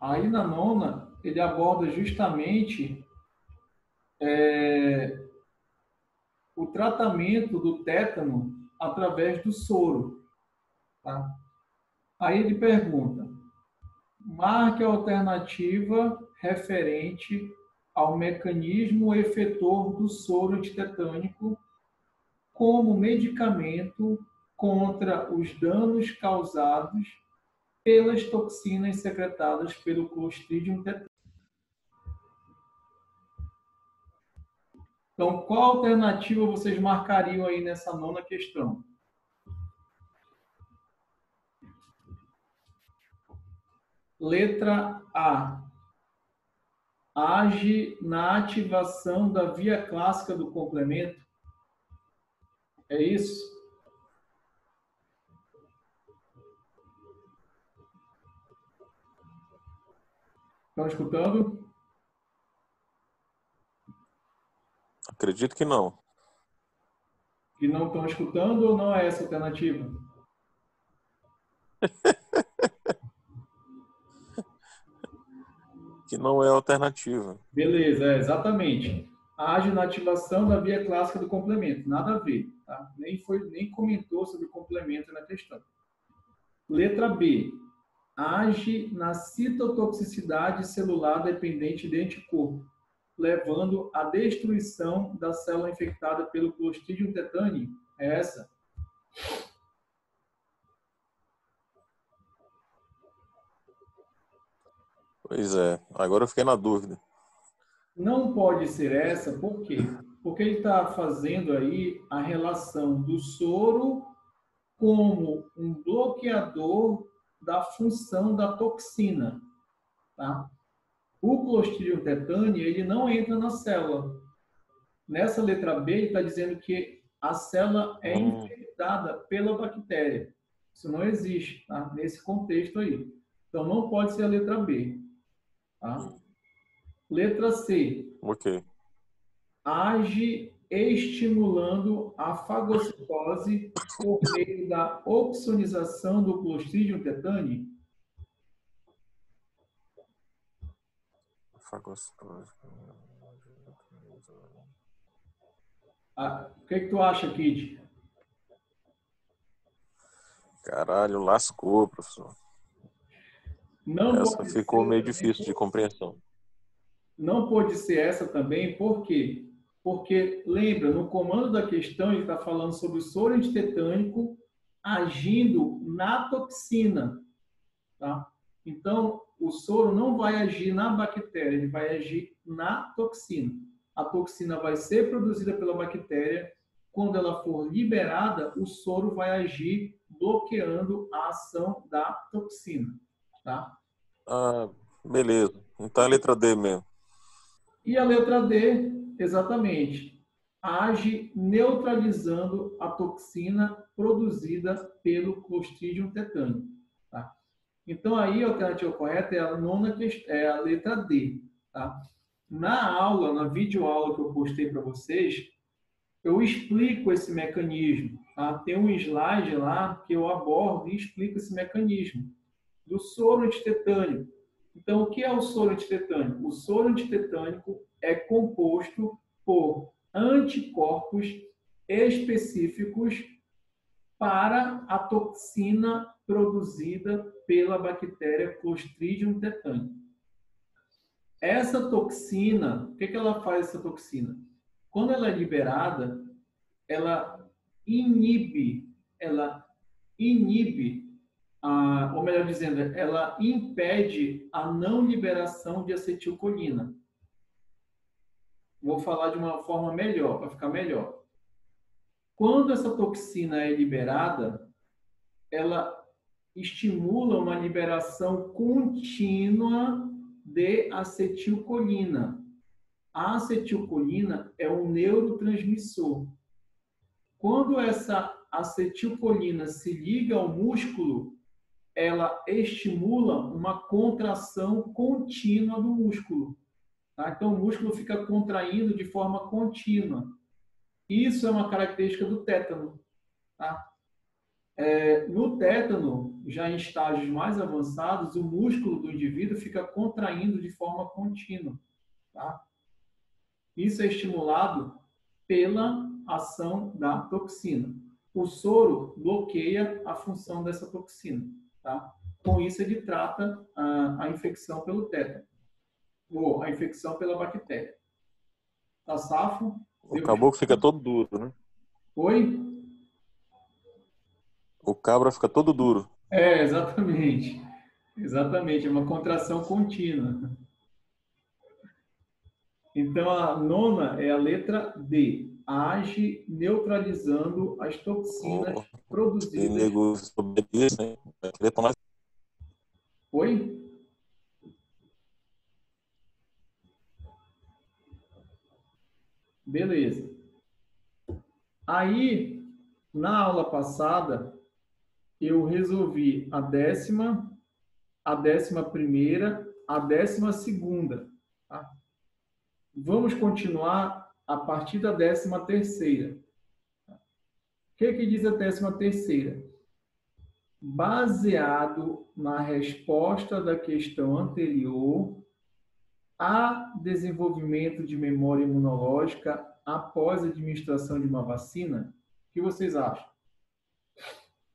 Aí na nona, ele aborda justamente o tratamento do tétano através do soro. Tá? Aí ele pergunta, marque a alternativa referente ao mecanismo efetor do soro antitetânico como medicamento contra os danos causados pelas toxinas secretadas pelo Clostridium tetânicos. Então, qual alternativa vocês marcariam aí nessa nona questão? Letra A. Age na ativação da via clássica do complemento. É isso? Estão escutando? Acredito que não. Que não estão escutando ou não é essa a alternativa? Que não é alternativa. Beleza, exatamente. Age na ativação da via clássica do complemento. Nada a ver. Tá? Nem comentou sobre o complemento na questão. Letra B. Age na citotoxicidade celular dependente de anticorpo, levando à destruição da célula infectada pelo Clostridium tetani. É essa? Pois é, agora eu fiquei na dúvida. Não pode ser essa, por quê? Porque ele está fazendo aí a relação do soro como um bloqueador da função da toxina. Tá? O Clostridium tetani, ele não entra na célula. Nessa letra B, ele está dizendo que a célula é infectada pela bactéria. Isso não existe, tá? Nesse contexto aí. Então, não pode ser a letra B. Tá? Letra C. Ok. Age estimulando a fagocitose por meio da opsonização do Clostridium tetani. O que tu acha, Kid? Caralho, lascou, professor. Não Essa pode ficou ser meio também, difícil de compreensão. não pode ser essa também, por quê? Porque, lembra, no comando da questão, ele está falando sobre o soro antitetânico agindo na toxina. Tá? Então, o soro não vai agir na bactéria, ele vai agir na toxina. A toxina vai ser produzida pela bactéria. Quando ela for liberada, o soro vai agir bloqueando a ação da toxina. Tá? Ah, beleza. Então é a letra D mesmo. E a letra D, exatamente, age neutralizando a toxina produzida pelo Clostridium tetani. Tá? Então, aí a alternativa correta é a nona, é a letra D. Tá? Na aula, na videoaula que eu postei para vocês, eu explico esse mecanismo. Tá? Tem um slide lá que eu abordo e explico esse mecanismo do soro antitetânico. Então, o que é o soro antitetânico? O soro antitetânico é composto por anticorpos específicos para a toxina produzida pela bactéria Clostridium tetani. Essa toxina, o que ela faz, essa toxina? Quando ela é liberada, ela inibe, ou melhor dizendo, ela impede a não liberação de acetilcolina. Vou falar de uma forma melhor, para ficar melhor. Quando essa toxina é liberada, ela estimula uma liberação contínua de acetilcolina. A acetilcolina é um neurotransmissor. Quando essa acetilcolina se liga ao músculo, ela estimula uma contração contínua do músculo. Tá? Então, o músculo fica contraindo de forma contínua. Isso é uma característica do tétano. Tá? No tétano, já em estágios mais avançados, o músculo do indivíduo fica contraindo de forma contínua. Tá? Isso é estimulado pela ação da toxina. O soro bloqueia a função dessa toxina. Tá? Com isso, ele trata a infecção pelo tétano, ou a infecção pela bactéria. Tá safo? O caboclo fica todo duro, né? Oi? O cabra fica todo duro. Exatamente. Exatamente, é uma contração contínua. Então, a nona é a letra D. Age neutralizando as toxinas Oh, tem produzidas. nego sobre isso, hein? Vai querer tomar. Oi? Beleza. Aí, na aula passada, eu resolvi a 10ª, a 11ª, a 12ª. Tá? Vamos continuar a partir da 13ª. O que diz a 13ª? Baseado na resposta da questão anterior, há desenvolvimento de memória imunológica após a administração de uma vacina? O que vocês acham?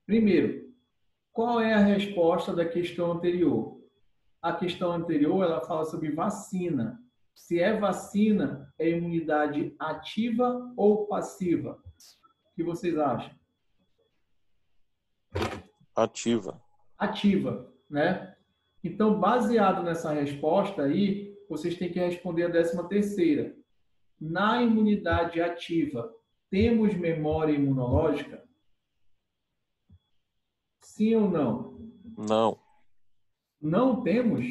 Primeiro, qual é a resposta da questão anterior? A questão anterior, ela fala sobre vacina. Se é vacina, é imunidade ativa ou passiva? O que vocês acham? Ativa. Ativa, né? Então, baseado nessa resposta aí, vocês têm que responder a 13ª. Na imunidade ativa, temos memória imunológica? Sim ou não? Não. Não temos?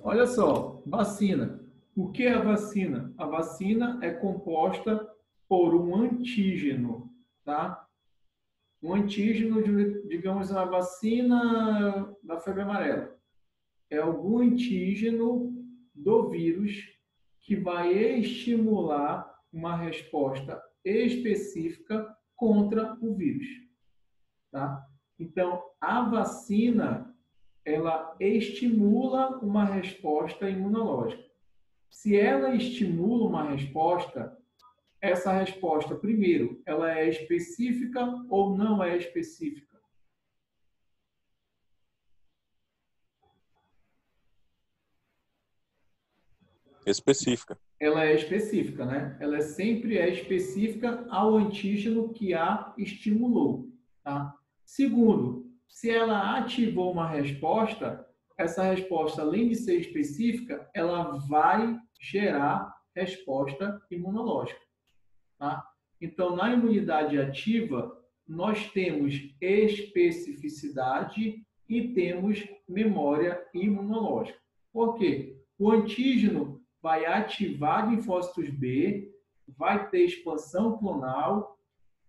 Olha só, vacina. O que é a vacina? A vacina é composta por um antígeno, tá? Um antígeno, digamos, a vacina da febre amarela. É algum antígeno do vírus que vai estimular uma resposta específica contra o vírus, tá? Então, a vacina, ela estimula uma resposta imunológica. Se ela estimula uma resposta, essa resposta, primeiro, ela é específica ou não é específica? Específica. Ela é específica, né? Ela sempre é específica ao antígeno que a estimulou, tá? Segundo, se ela ativou uma resposta, essa resposta, além de ser específica, ela vai gerar resposta imunológica, tá? Então, na imunidade ativa, nós temos especificidade e temos memória imunológica. Por quê? O antígeno vai ativar linfócitos B, vai ter expansão clonal,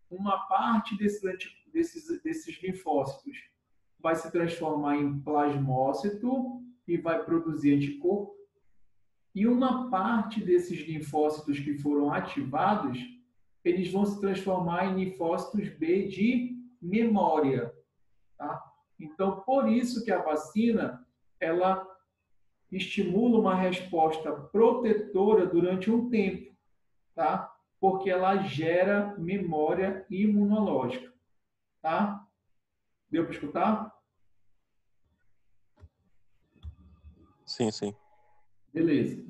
uma parte desses linfócitos vai se transformar em plasmócito e vai produzir anticorpo, e uma parte desses linfócitos que foram ativados, eles vão se transformar em linfócitos B de memória, tá? Então, por isso que a vacina, ela estimula uma resposta protetora durante um tempo, tá? Porque ela gera memória imunológica, tá? Deu para escutar? Sim, sim. Beleza.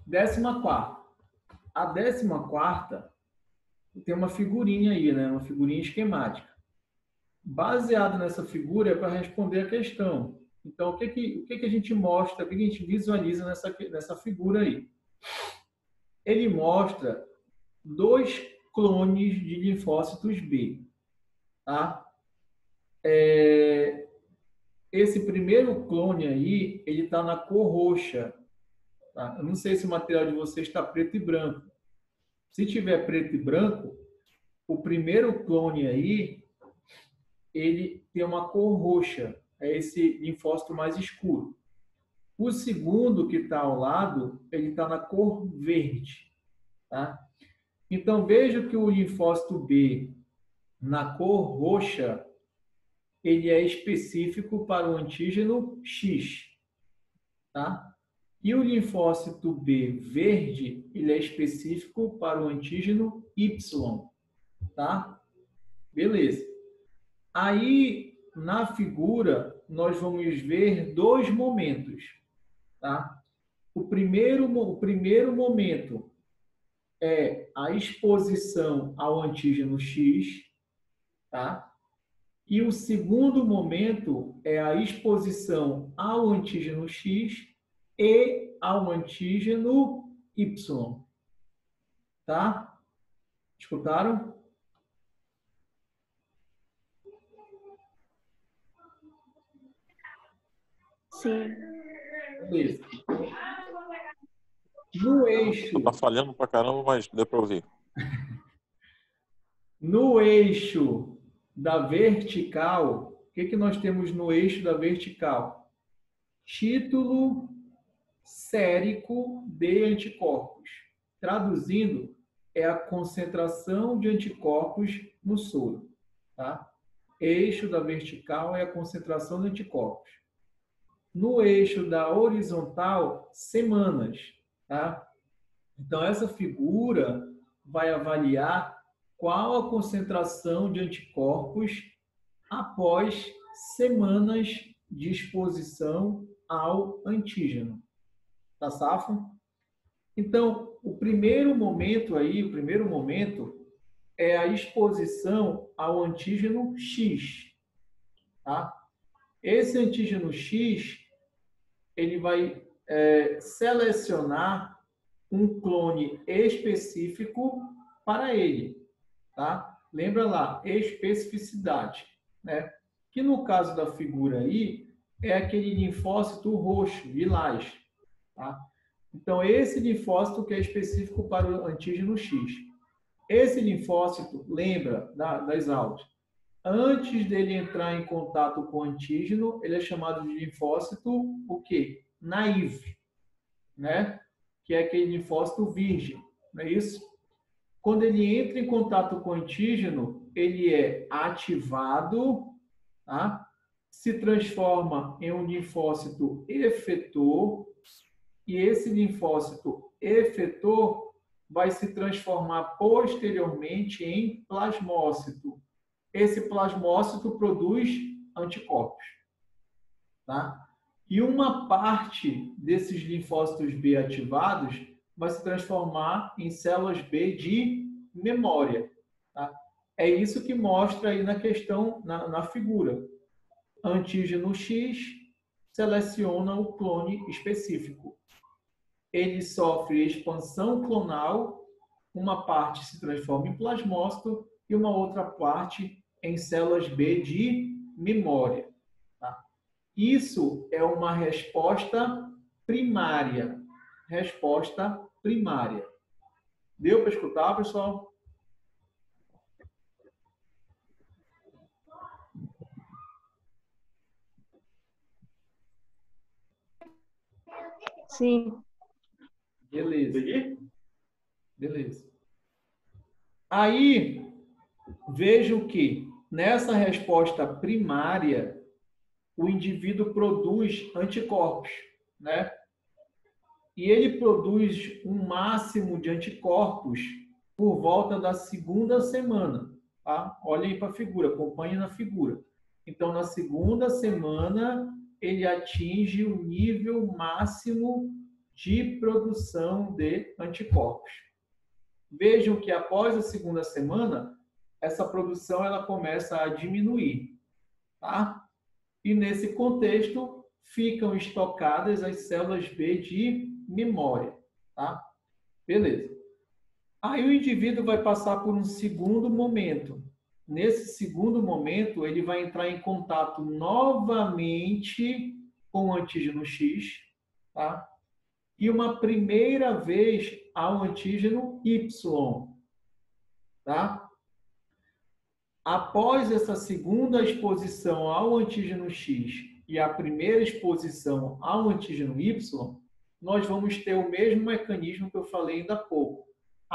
14ª. A 14ª tem uma figurinha aí, né? Uma figurinha esquemática. Baseado nessa figura é para responder a questão. Então, o que a gente mostra, o que a gente visualiza nessa figura aí? Ele mostra 2 clones de linfócitos B, tá? Esse primeiro clone aí, ele está na cor roxa, tá? Eu não sei se o material de vocês está preto e branco. Se tiver preto e branco, o primeiro clone aí, ele tem uma cor roxa, é esse linfócito mais escuro. O segundo, que está ao lado, ele está na cor verde, tá? Então, veja que o linfócito B, na cor roxa, ele é específico para o antígeno X, tá? E o linfócito B verde, ele é específico para o antígeno Y, tá? Beleza. Aí, na figura, nós vamos ver dois momentos, tá? O primeiro momento é a exposição ao antígeno X, tá? E o segundo momento é a exposição ao antígeno X e ao antígeno Y, tá? Escutaram? Sim. Beleza. No eixo, Tá falhando pra caramba, mas deu pra ouvir. no eixo da vertical, o que nós temos no eixo da vertical? Título sérico de anticorpos. Traduzindo, é a concentração de anticorpos no soro, tá? Eixo da vertical é a concentração de anticorpos. No eixo da horizontal, semanas, tá? Então, essa figura vai avaliar qual a concentração de anticorpos após semanas de exposição ao antígeno. Tá safo? Então, o primeiro momento é a exposição ao antígeno X, tá? Esse antígeno X, ele vai selecionar um clone específico para ele, tá? Lembra lá, especificidade, né? Que no caso da figura aí, é aquele linfócito roxo, lilás, tá? Então, esse linfócito que é específico para o antígeno X. Esse linfócito, lembra das aulas, antes dele entrar em contato com o antígeno, ele é chamado de linfócito, o quê? Naive, né? Que é aquele linfócito virgem, não é isso? Quando ele entra em contato com o antígeno, ele é ativado, tá? Se transforma em um linfócito efetor, e esse linfócito efetor vai se transformar posteriormente em plasmócito. Esse plasmócito produz anticorpos, tá? E uma parte desses linfócitos B ativados vai se transformar em células B de memória, tá? É isso que mostra aí na questão, na figura. Antígeno X seleciona o clone específico. Ele sofre expansão clonal, uma parte se transforma em plasmócito e uma outra parte em células B de memória. Tá? Isso é uma resposta primária. Resposta primária. Deu para escutar, pessoal? Sim. Beleza. Beleza. Aí, vejo que nessa resposta primária, o indivíduo produz anticorpos, né? E ele produz um máximo de anticorpos por volta da segunda semana, tá? Olhem para a figura, acompanhem na figura. Então, na segunda semana, ele atinge o nível máximo de produção de anticorpos. Vejam que após a segunda semana, essa produção ela começa a diminuir, tá? E nesse contexto, ficam estocadas as células B de memória, tá? Beleza. Aí o indivíduo vai passar por um segundo momento. Nesse segundo momento, ele vai entrar em contato novamente com o antígeno X, tá? E uma primeira vez ao antígeno Y, tá? Após essa segunda exposição ao antígeno X e a primeira exposição ao antígeno Y, nós vamos ter o mesmo mecanismo que eu falei ainda há pouco.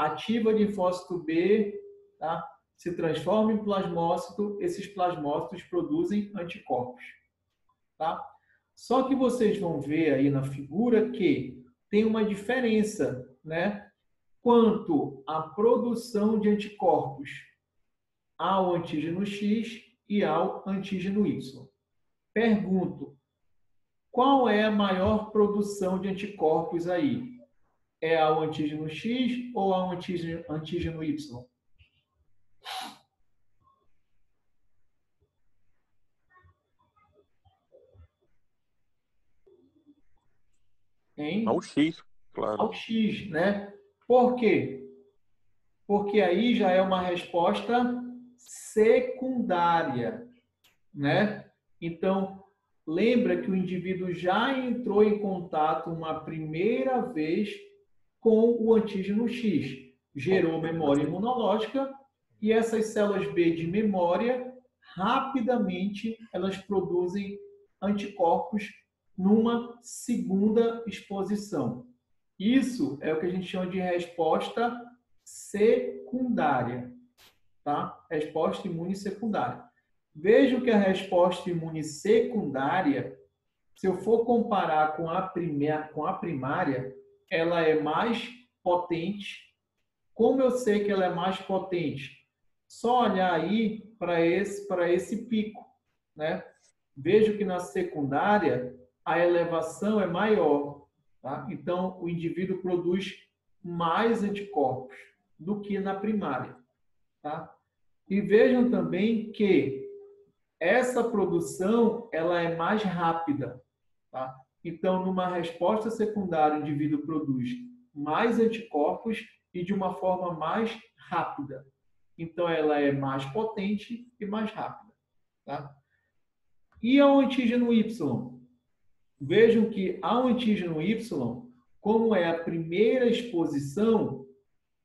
ativa linfócito B, tá? Se transforma em plasmócito, esses plasmócitos produzem anticorpos, tá? Só que vocês vão ver aí na figura que tem uma diferença, né? Quanto à produção de anticorpos ao antígeno X e ao antígeno Y. Pergunto, qual é a maior produção de anticorpos aí? É ao antígeno X ou ao antígeno Y? Hein? Ao X, claro. Ao X, né? Por quê? Porque aí já é uma resposta secundária, né? Então, lembra que o indivíduo já entrou em contato uma primeira vez com o antígeno X, gerou memória imunológica e essas células B de memória, rapidamente, elas produzem anticorpos numa segunda exposição. Isso é o que a gente chama de resposta secundária, tá? Resposta imune secundária. Vejo que a resposta imune secundária, se eu for comparar com a primária, ela é mais potente. Como eu sei que ela é mais potente? Só olhar aí para esse pico, né? Vejo que na secundária a elevação é maior, tá? Então o indivíduo produz mais anticorpos do que na primária, tá? E vejam também que essa produção ela é mais rápida, tá? Então, numa resposta secundária, o indivíduo produz mais anticorpos e de uma forma mais rápida. Então, ela é mais potente e mais rápida, tá? E ao antígeno Y? Vejam que ao antígeno Y, como é a primeira exposição,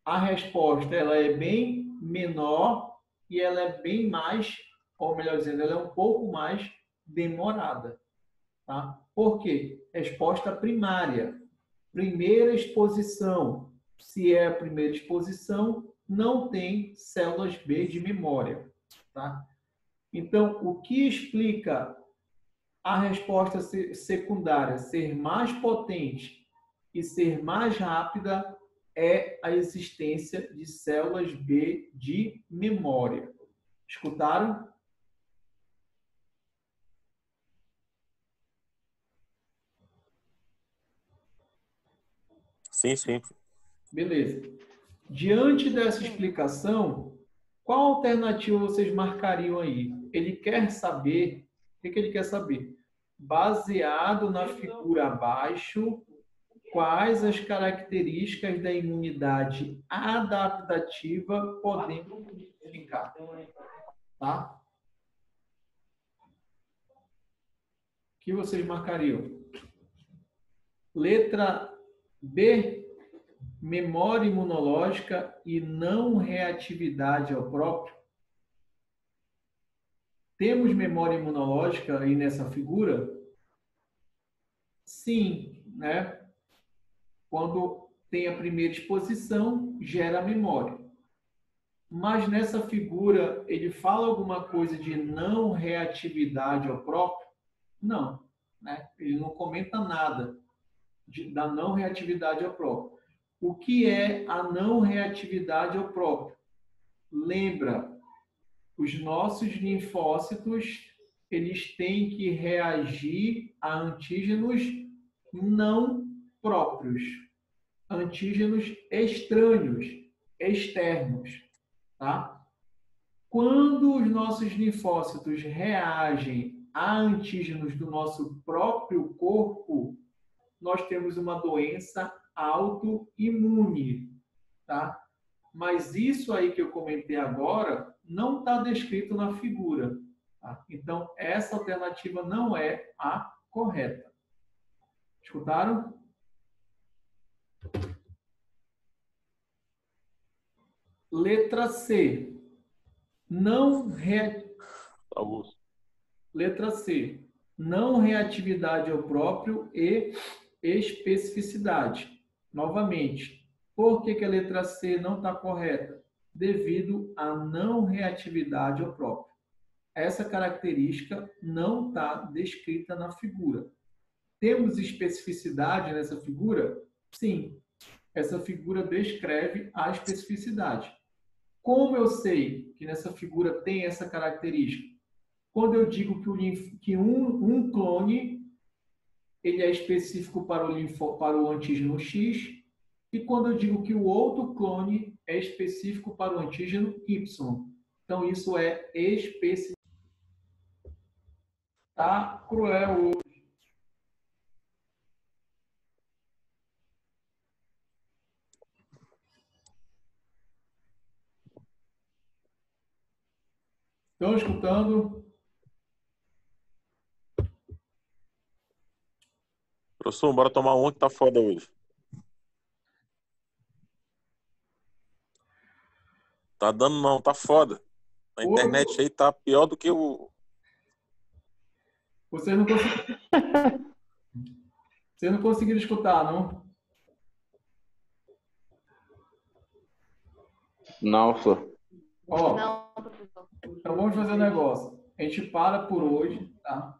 a resposta ela é bem menor e ela é bem mais, ou melhor dizendo, ela é um pouco mais demorada. Tá? Por quê? Resposta primária. Primeira exposição. Se é a primeira exposição, não tem células B de memória. Tá? Então, o que explica a resposta secundária ser mais potente e ser mais rápida é a existência de células B de memória. Escutaram? Sim, sim. Beleza. Diante dessa explicação, qual alternativa vocês marcariam aí? Ele quer saber, o que ele quer saber? Baseado na figura abaixo, quais as características da imunidade adaptativa podemos identificar? Tá? O que vocês marcariam? Letra B, memória imunológica e não reatividade ao próprio. Temos memória imunológica aí nessa figura? Sim, né? Quando tem a primeira exposição, gera memória. Mas nessa figura, ele fala alguma coisa de não reatividade ao próprio? Não, né? Ele não comenta nada da não reatividade ao próprio. O que é a não reatividade ao próprio? Lembra, os nossos linfócitos, eles têm que reagir a antígenos não próprios, antígenos estranhos, externos, tá? Quando os nossos linfócitos reagem a antígenos do nosso próprio corpo, nós temos uma doença autoimune, tá? Mas isso aí que eu comentei agora não está descrito na figura, tá? Então, essa alternativa não é a correta. Escutaram? Letra C. Augusto. Letra C. Não reatividade ao próprio e especificidade. Novamente, Por que que a letra C não está correta? Devido à não reatividade ao próprio. Essa característica não está descrita na figura. Temos especificidade nessa figura? Sim. Essa figura descreve a especificidade. Como eu sei que nessa figura tem essa característica? Quando eu digo que um clone ele é específico para o antígeno X, e quando eu digo que o outro clone é específico para o antígeno Y. Então, isso é especificidade. Tá cruel hoje. Estão escutando? Professor, bora tomar uma que tá foda hoje. Tá dando não, tá foda. A internet aí tá pior do que o... Vocês não conseguiram escutar, não? Não, professor. Ó, Não, professor. então vamos fazer um negócio. A gente para por hoje, tá?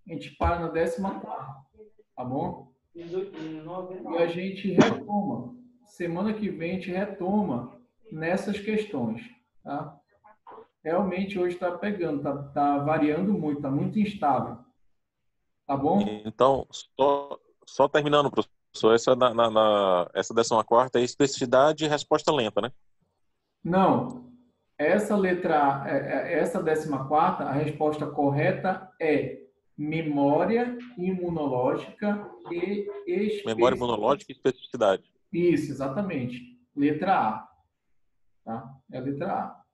A gente para na 14ª, tá bom? E a gente retoma. Semana que vem a gente retoma nessas questões, tá? Realmente hoje está pegando, tá variando muito, tá muito instável. Tá bom? Então, só terminando, professor, essa 14ª é especificidade e resposta lenta, né? Não. Essa letra, essa 14ª, a resposta correta é memória imunológica e Memória imunológica e especificidade. Isso, exatamente. Letra A. Tá? É a letra A.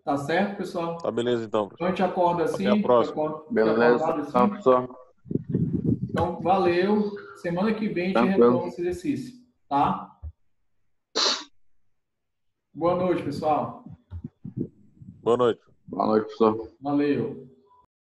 Tá certo, pessoal? Tá beleza, então, Então a professor. gente acorda assim. Até a próxima. Beleza, Assim. então, professor. Então, valeu. Semana que vem a gente Tranquilo. retoma esse exercício. Tá? Boa noite, pessoal. Boa noite. Boa noite, professor. Valeu.